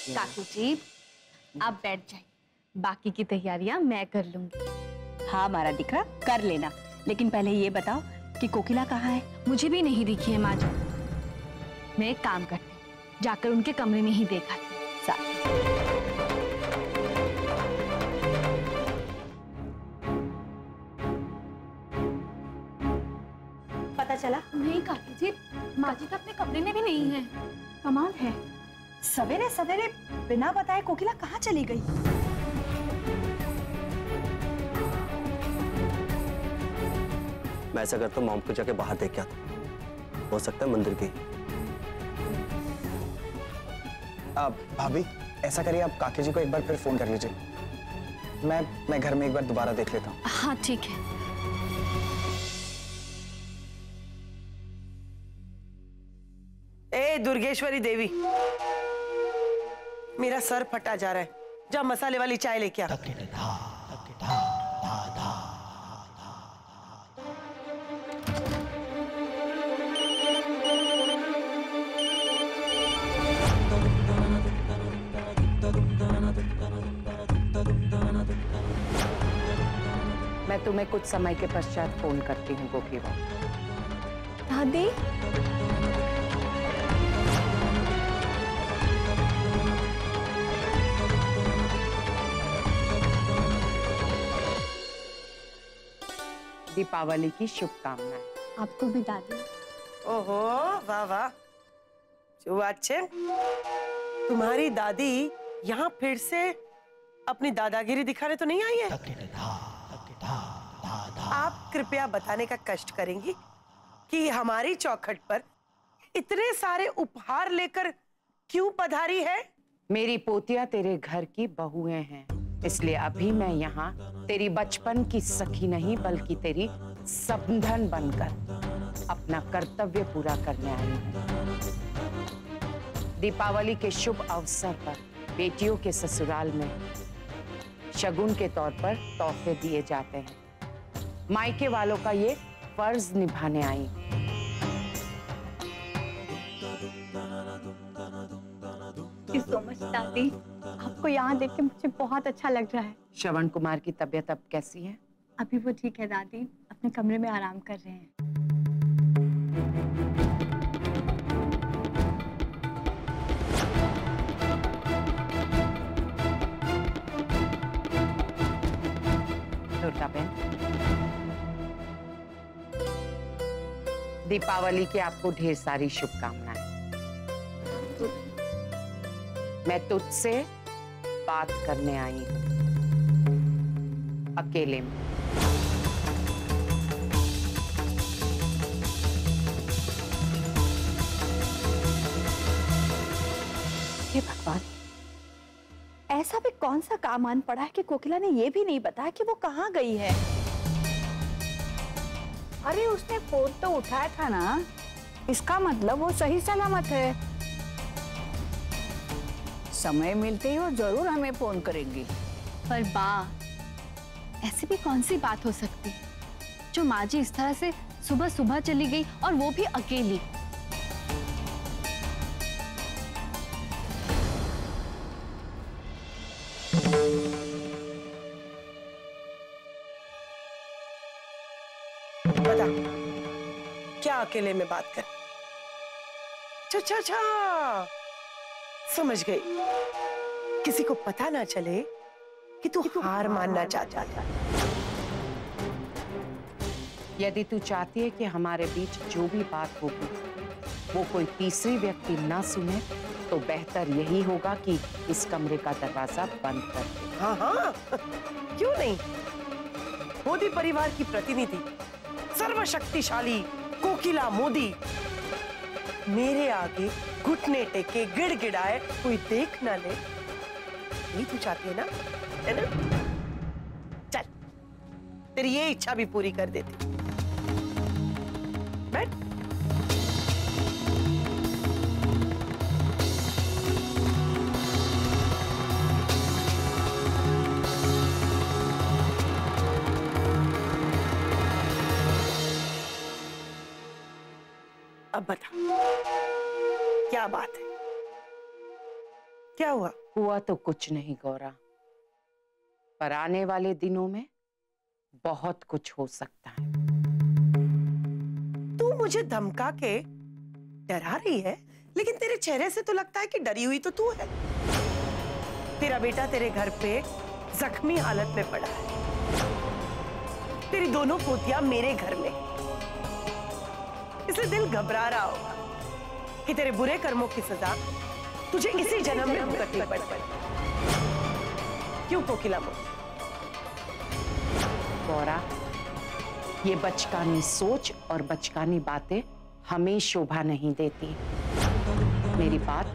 काकू जी आप बैठ जाइए, बाकी की तैयारियां मैं कर लूंगी। हाँ हमारा दिखरा कर लेना, लेकिन पहले ये बताओ कि कोकिला कहाँ है? मुझे भी नहीं दिखी है माँ जी। मैं एक काम करती हूँ, जाकर उनके कमरे में ही देखा थी। पता चला? नहीं काकी जी, माँ जी तो अपने कमरे में भी नहीं है। कमाल है, सवेरे सवेरे बिना बताए कोकिला कहाँ चली गई? मैं ऐसा करता हूँ मॉम को जाके बाहर देख के आता, हो सकता है मंदिर की। भाभी ऐसा करिए, आप काकी जी को एक बार फिर फोन कर लीजिए। मैं घर में एक बार दोबारा देख लेता हूँ। हाँ ठीक है। ए दुर्गेश्वरी देवी, मेरा सर फटा जा रहा है, जा मसाले वाली चाय लेके आ। मैं तुम्हें कुछ समय के पश्चात फोन करती हूँ गोपीवा। दादी दीपावली की शुभकामनाएं। आपको भी दादी। ओहो वाह वाह, जो अच्छे, तुम्हारी दादी यहाँ फिर से अपनी दादागिरी दिखाने तो नहीं आई है? आप कृपया बताने का कष्ट करेंगी कि हमारी चौखट पर इतने सारे उपहार लेकर क्यों पधारी है? मेरी पोतिया तेरे घर की बहुएं हैं, इसलिए अभी मैं यहाँ तेरी बचपन की सखी नहीं बल्कि तेरी समधन बनकर अपना कर्तव्य पूरा करने आई हूँ। दीपावली के शुभ अवसर पर बेटियों के ससुराल में शगुन के तौर पर तोहफे दिए जाते हैं। मायके वालों का ये फर्ज निभाने आई। सो मच दादी, आपको यहाँ देख के मुझे बहुत अच्छा लग रहा है। श्रवण कुमार की तबीयत अब कैसी है? अभी वो ठीक है दादी, अपने कमरे में आराम कर रहे हैं। दुर्गाबेन, दीपावली की आपको ढेर सारी शुभकामनाएं। मैं तुझसे बात करने आई हूं, अकेले में। हे भगवान, ऐसा भी कौन सा काम आन पड़ा है कि कोकिला ने ये भी नहीं बताया कि वो कहाँ गई है? अरे उसने फोन तो उठाया था ना, इसका मतलब वो सही सलामत है। समय मिलते ही वो जरूर हमें फोन करेंगी। पर बा, ऐसी भी कौन सी बात हो सकती है जो माँ जी इस तरह से सुबह सुबह चली गई और वो भी अकेली। बता, क्या अकेले में बात कर? अच्छा अच्छा, समझ गई। किसी को पता ना चले कि तू हार मानना चाहता था। यदि तू चाहती है कि हमारे बीच जो भी बात होगी वो कोई तीसरी व्यक्ति ना सुने, तो बेहतर यही होगा कि इस कमरे का दरवाजा बंद कर दे। हाँ हाँ, क्यों नहीं। मोदी परिवार की प्रतिनिधि, सर्वशक्तिशाली कोकिला मोदी मेरे आगे घुटने टेके गिड़गिड़ाए कोई देख ना ले, यही तू चाहती है ना, है ना? चल, तेरी ये इच्छा भी पूरी कर देती। बैठ। अब बता, क्या बात है? क्या हुआ? हुआ तो कुछ नहीं गौरा, पर आने वाले दिनों में बहुत कुछ हो सकता है। तू मुझे धमका के डरा रही है, लेकिन तेरे चेहरे से तो लगता है कि डरी हुई तो तू है। तेरा बेटा तेरे घर पे जख्मी हालत में पड़ा है। तेरी दोनों पोतियां मेरे घर में, इसलिए दिल घबरा रहा होगा कि तेरे बुरे कर्मों की सजा तुझे इसी जन्म में भुगतनी पड़। क्यों कोकिला मोदी? गौरा, ये बचकानी सोच और बचकानी बातें हमें शोभा नहीं देती। मेरी बात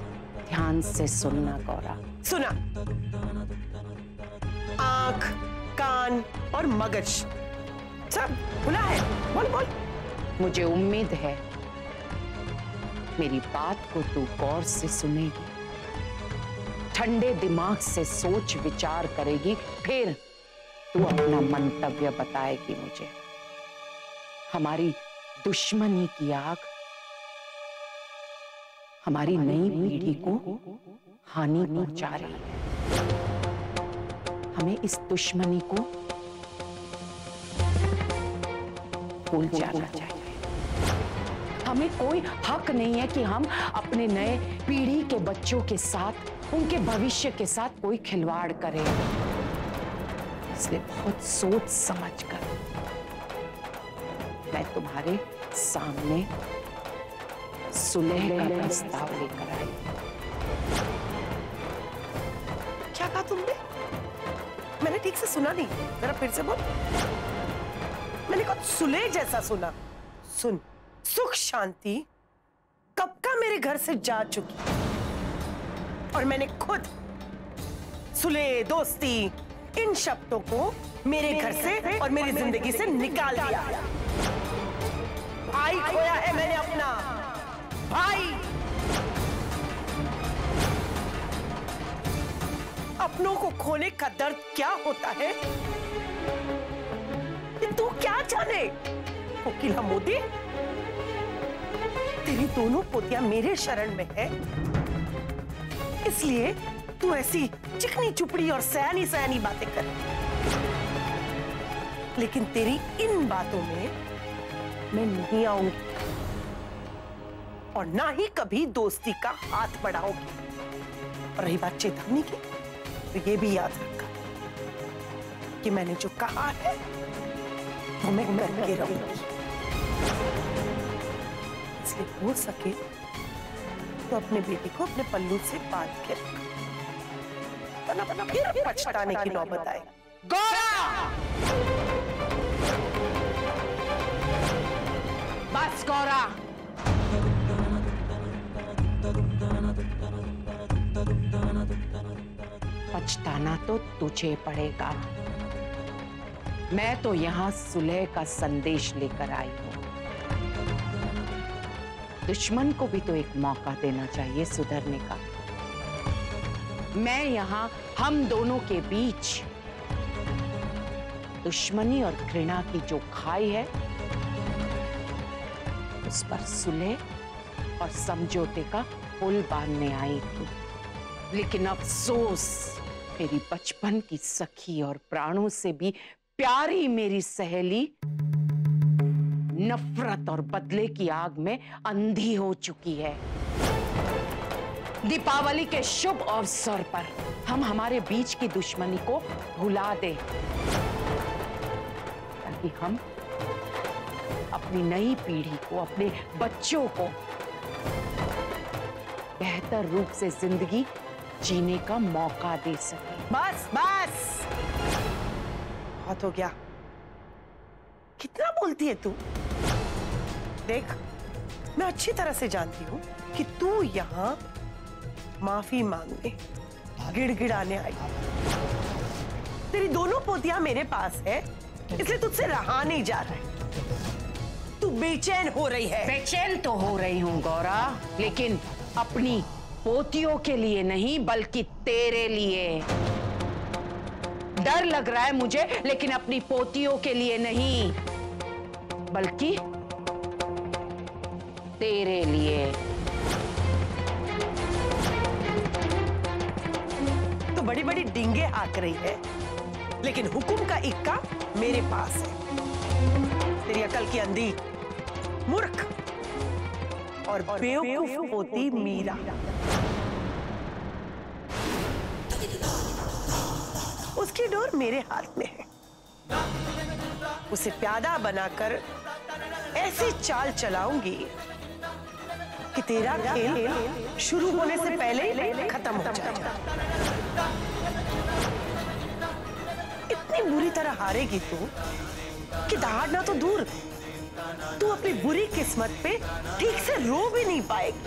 ध्यान से सुनना गौरा। सुना। आंख, कान और मगज सब खुला है। बोल बोल। मुझे उम्मीद है मेरी बात को तू गौर से सुनेगी, ठंडे दिमाग से सोच विचार करेगी, फिर तू अपना मंतव्य बताएगी मुझे। हमारी दुश्मनी की आग हमारी नई पीढ़ी को हानि पहुंचा रही है। हमें इस दुश्मनी को भूल जाना चाहिए। हमें कोई हक नहीं है कि हम अपने नए पीढ़ी के बच्चों के साथ, उनके भविष्य के साथ कोई खिलवाड़ करें। इसलिए बहुत सोच समझ कर मैं तुम्हारे सामने सुलह का प्रस्ताव लेकर आई। क्या कहा तुमने? मैंने ठीक से सुना नहीं, जरा फिर से बोल। मैंने कुछ सुलह जैसा सुना। सुन, सुख शांति कब का मेरे घर से जा चुकी, और मैंने खुद सुलह, दोस्ती, इन शब्दों को मेरे घर से और मेरी जिंदगी से निकाल दिया। भाई खोया है मैंने अपना भाई। अपनों को खोने का दर्द क्या होता है ये तू क्या जाने? कोकिला मोदी, तेरी दोनों पोतियां मेरे शरण में है, इसलिए तू ऐसी चिकनी चुपड़ी और सयानी सयानी बातें कर। लेकिन तेरी इन बातों में मैं नहीं आऊंगी, और ना ही कभी दोस्ती का हाथ बढ़ाऊंगी। और रही बात चेतावनी की, तो ये भी याद रखना कि मैंने जो कहा है वो मैं करके रहूंगी। इसलिए हो सके तो अपने बेटे को अपने पल्लू से बांध के रख, वरना फिर पछताने की नौबत आए। गौरा! बस गौरा, पछताना तो तुझे पड़ेगा। मैं तो यहां सुलह का संदेश लेकर आई हूं। दुश्मन को भी तो एक मौका देना चाहिए सुधरने का। मैं यहां हम दोनों के बीच दुश्मनी और घृणा की जो खाई है, उस पर सुलह और समझौते का पुल बांधने आई थी। लेकिन अफसोस, मेरी बचपन की सखी और प्राणों से भी प्यारी मेरी सहेली नफरत और बदले की आग में अंधी हो चुकी है। दीपावली के शुभ अवसर पर हम हमारे बीच की दुश्मनी को भुला दें, ताकि हम अपनी नई पीढ़ी को, अपने बच्चों को बेहतर रूप से जिंदगी जीने का मौका दे सके। बस बस, बहुत हो गया। कितना बोलती है तू? देख, मैं अच्छी तरह से जानती हूँ कि तू यहाँ माफी मांगने, गिड़गिड़ाने आई। तेरी दोनों पोतियां मेरे पास है, इसलिए तुझसे रहा नहीं जा रहा है। तू बेचैन हो रही है। बेचैन तो हो रही हूँ गौरा, लेकिन अपनी पोतियों के लिए नहीं, बल्कि तेरे लिए। डर लग रहा है मुझे, लेकिन अपनी पोतियों के लिए नहीं, बल्कि तेरे लिए। बड़ी बड़ी डींगे हाँक रही है, लेकिन हुकुम का इक्का मेरे पास है। तेरी अकल की अंधी, मूर्ख और बेवकूफ पोती मीरा। उसकी डोर मेरे हाथ में है। उसे प्यादा बनाकर ऐसी चाल चलाऊंगी कि तेरा खेल शुरू होने से पहले ही खत्म हो जाएगा। इतनी बुरी तरह हारेगी तू कि दहाड़ना तो दूर, तू अपनी बुरी किस्मत पे ठीक से रो भी नहीं पाएगी।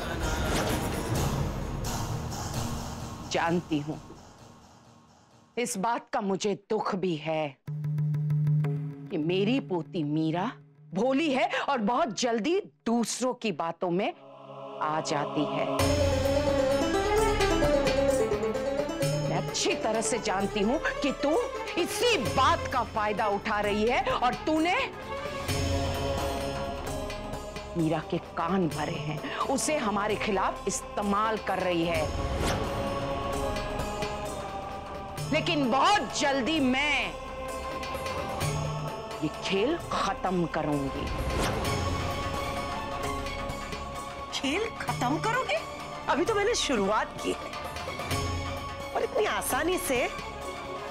जानती हूं, इस बात का मुझे दुख भी है कि मेरी पोती मीरा भोली है और बहुत जल्दी दूसरों की बातों में आ जाती है। मैं अच्छी तरह से जानती हूं कि तू इसी बात का फायदा उठा रही है और तूने मीरा के कान भरे हैं, उसे हमारे खिलाफ इस्तेमाल कर रही है। लेकिन बहुत जल्दी मैं ये खेल खत्म करूंगी। खेल खत्म करोगे? अभी तो मैंने शुरुआत की है और इतनी आसानी से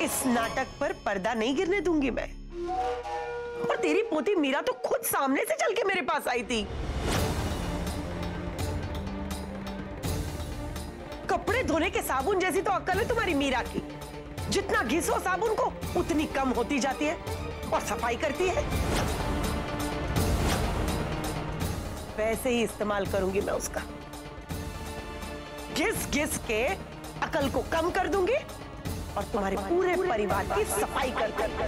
इस नाटक पर पर्दा नहीं गिरने दूंगी मैं। और तेरी पोती मीरा तो खुद सामने से चल के मेरे पास आई थी। कपड़े धोने के साबुन जैसी तो अक्ल है तुम्हारी मीरा की। जितना घिसो साबुन को उतनी कम होती जाती है और सफाई करती है। वैसे ही इस्तेमाल करूंगी मैं उसका। घिस घिस के अकल को कम कर दूंगी और तुम्हारे पूरे परिवार की सफाई कर दूंगी।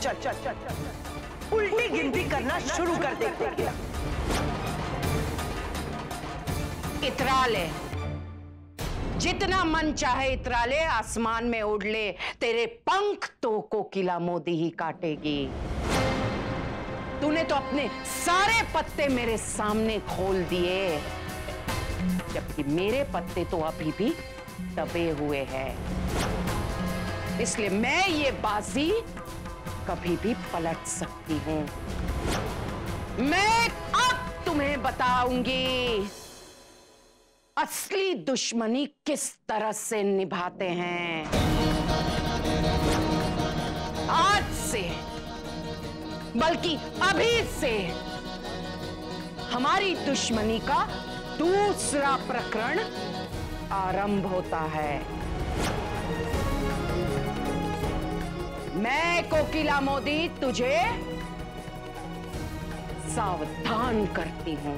चल चल चल चल, उल्टी गिनती करना शुरू कर देगी। इतरा ले, जितना मन चाहे इतरा ले, आसमान में उड़ ले, तेरे पंख तो कोकिला मोदी ही काटेगी। तूने तो अपने सारे पत्ते मेरे सामने खोल दिए, जबकि मेरे पत्ते तो अभी भी दबे हुए हैं। इसलिए मैं ये बाजी कभी भी पलट सकती हूं। मैं अब तुम्हें बताऊंगी असली दुश्मनी किस तरह से निभाते हैं। आज से, बल्कि अभी से हमारी दुश्मनी का दूसरा प्रकरण आरंभ होता है। मैं कोकिला मोदी तुझे सावधान करती हूं,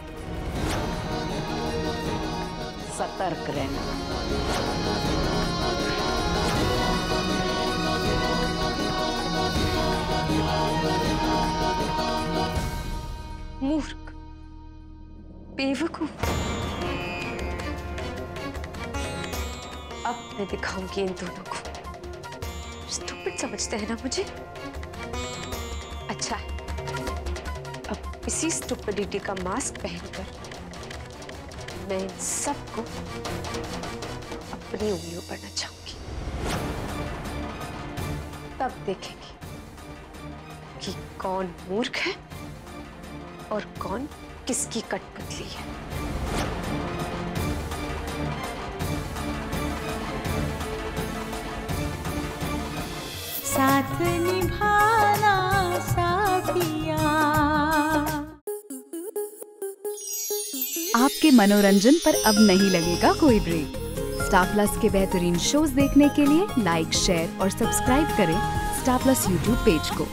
सतर्क रहना। मूर्ख, बेवकूफ। अब मैं दिखाऊंगी इन दोनों को। स्टूपिड समझते हैं ना मुझे? अच्छा है, अब इसी स्टूपिडिटी का मास्क पहनकर मैं इन सबको अपनी उंगलियों पर नचाऊंगी। तब देखेंगे कि कौन मूर्ख है और कौन किसकी कठपुतली है। साथ निभाना साथिया। आपके मनोरंजन पर अब नहीं लगेगा कोई ब्रेक। स्टार प्लस के बेहतरीन शोज देखने के लिए लाइक, शेयर और सब्सक्राइब करें स्टार प्लस यूट्यूब पेज को।